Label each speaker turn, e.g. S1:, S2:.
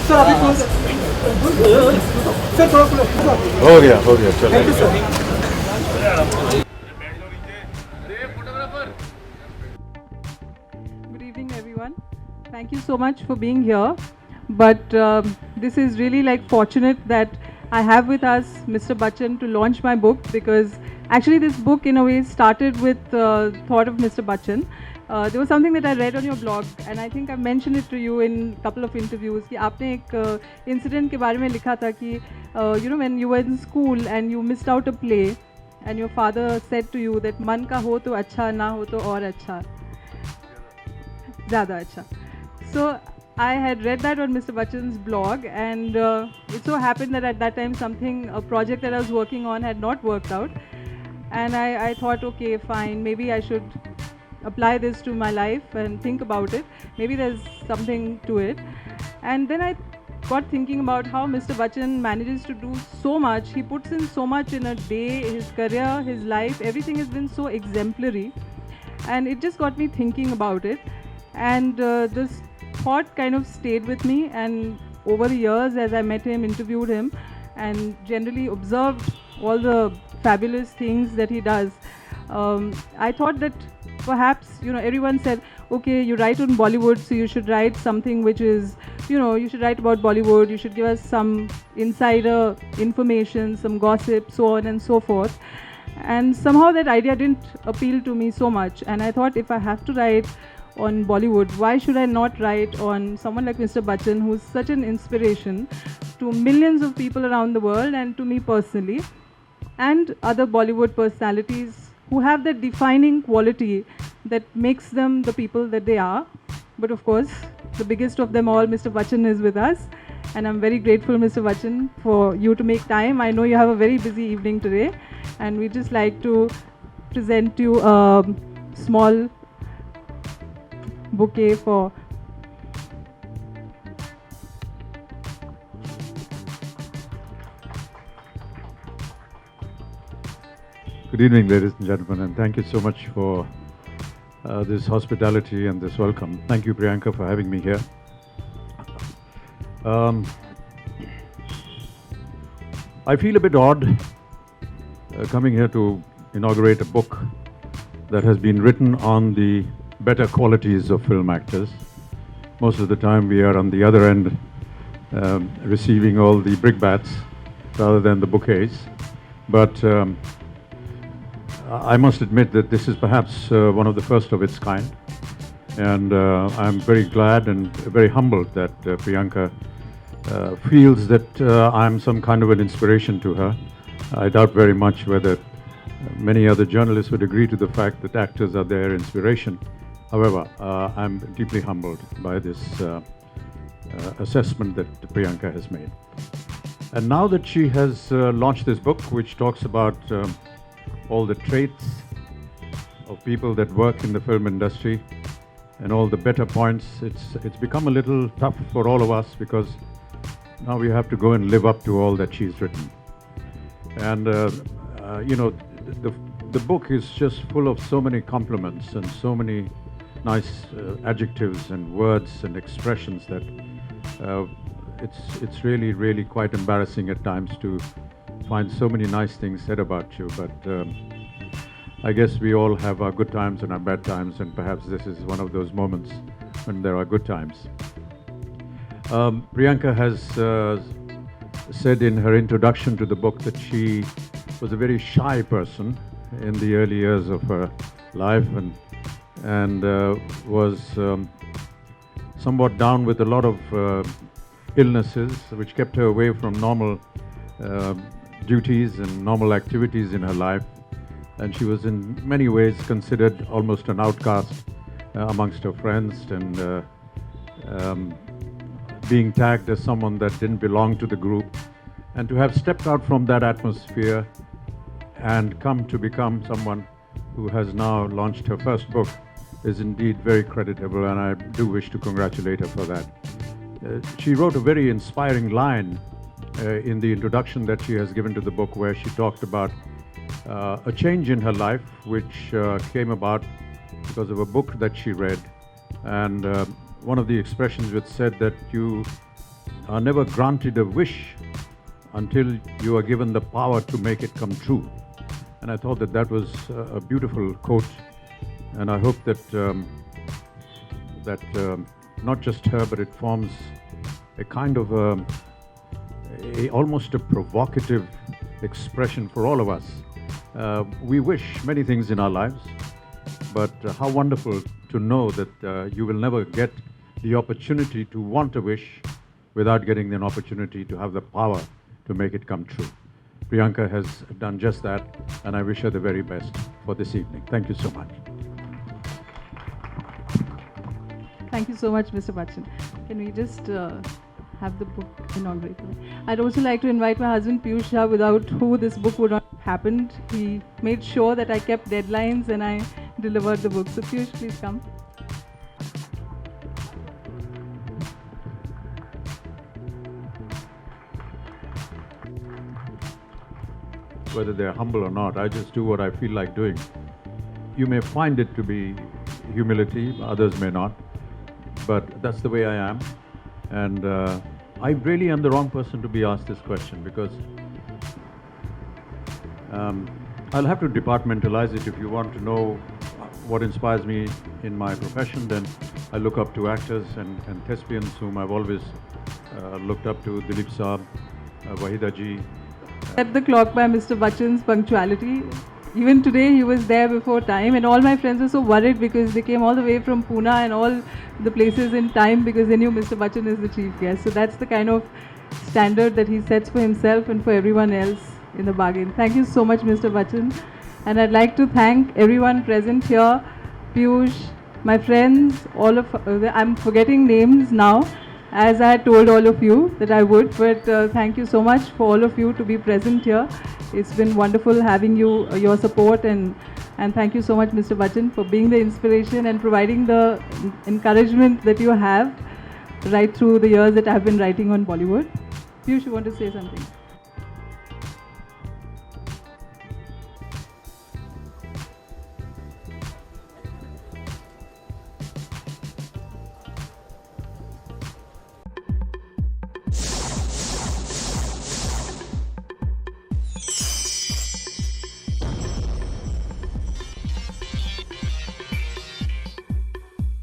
S1: Sir अभी कौन सा सर थोड़ा
S2: हो गया चलो
S1: thank you sir
S3: Good evening, everyone. Thank you so much for being here. But this is really like fortunate that I have with us Mr. Bachchan to launch my book, because actually this book in a way started with thought of Mr. Bachchan. There was something that I read on your blog, and I think I mentioned it to you in a couple of interviews कि आपने एक incident के बारे में लिखा था कि you know, when you were in school and you missed out a play and your father said to you that मन का हो तो अच्छा, ना हो तो और अच्छा, ज़्यादा अच्छा. So I had read that on Mr. Bachchan's blog, and it so happened that at that time a project that I was working on had not worked out, and I thought, okay, fine, maybe I should apply this to my life and think about it. Maybe there's something to it. And then I got thinking about how Mr. Bachchan manages to do so much. He puts in so much in a day, his career, his life, everything has been so exemplary. And it just got me thinking about it. And this thought kind of stayed with me. And over the years, as I met him, interviewed him, and generally observed all the fabulous things that he does, I thought that perhaps, you know, everyone said, okay, you write on Bollywood, so you should write something which is, you know, you should write about Bollywood, you should give us some insider information, some gossip, so on and so forth. And somehow that idea didn't appeal to me so much. And I thought, if I have to write on Bollywood, why should I not write on someone like Mr. Bachchan, who's such an inspiration to millions of people around the world and to me personally, and other Bollywood personalities who have that defining quality that makes them the people that they are. But of course, the biggest of them all, Mr. Bachchan, is with us. And I'm very grateful, Mr. Bachchan, for you to make time. I know you have a very busy evening today. And we'd just like to present you a small bouquet for...
S2: Good evening, ladies and gentlemen, and thank you so much for this hospitality and this welcome. Thank you, Priyanka, for having me here. I feel a bit odd coming here to inaugurate a book that has been written on the better qualities of film actors. Most of the time we are on the other end receiving all the brickbats rather than the bouquets. But I must admit that this is perhaps one of the first of its kind, and I'm very glad and very humbled that Priyanka feels that I'm some kind of an inspiration to her. I doubt very much whether many other journalists would agree to the fact that actors are their inspiration. However, I'm deeply humbled by this assessment that Priyanka has made. And now that she has launched this book, which talks about all the traits of people that work in the film industry and all the better points, it's become a little tough for all of us, because now we have to go and live up to all that she's written. And you know, the book is just full of so many compliments and so many nice adjectives and words and expressions that it's really quite embarrassing at times to find so many nice things said about you. But I guess we all have our good times and our bad times, and perhaps this is one of those moments when there are good times. Priyanka has said in her introduction to the book that she was a very shy person in the early years of her life, and was somewhat down with a lot of illnesses which kept her away from normal duties and normal activities in her life, and she was in many ways considered almost an outcast amongst her friends, and being tagged as someone that didn't belong to the group. And to have stepped out from that atmosphere and come to become someone who has now launched her first book is indeed very creditable, and I do wish to congratulate her for that. She wrote a very inspiring line in the introduction that she has given to the book, where she talked about a change in her life which came about because of a book that she read, and one of the expressions which said that you are never granted a wish until you are given the power to make it come true. And I thought that that was a beautiful quote, and I hope that not just her, but it forms a kind of almost a provocative expression for all of us. We wish many things in our lives, but how wonderful to know that you will never get the opportunity to want a wish without getting an opportunity to have the power to make it come true. Priyanka has done just that, and I wish her the very best for this evening. Thank you so much.
S3: Thank you so much, Mr. Bachchan. Can we just have the book inaugurated? I'd also like to invite my husband Piyush Shah, without who this book would not have happened. He made sure that I kept deadlines and I delivered the book. So Piyush, please come.
S2: Whether they're humble or not, I just do what I feel like doing. You may find it to be humility, others may not, but that's the way I am. And I really am the wrong person to be asked this question, because I'll have to departmentalize it. If you want to know what inspires me in my profession, then I look up to actors and thespians whom I've always looked up to, Dilip Saab, Wahida ji.
S3: Set the clock by Mr. Bachchan's punctuality. Even today he was there before time, and all my friends were so worried because they came all the way from Pune and all the places in time because they knew Mr. Bachchan is the chief guest. So that's the kind of standard that he sets for himself and for everyone else in the bargain. Thank you so much, Mr. Bachchan. And I'd like to thank everyone present here, Piyush, my friends, all of I'm forgetting names now, as I had told all of you that I would, but thank you so much for all of you to be present here. It's been wonderful having you, your support, and thank you so much, Mr. Bachchan, for being the inspiration and providing the encouragement that you have right through the years that I've been writing on Bollywood. Piyush, you want to say something?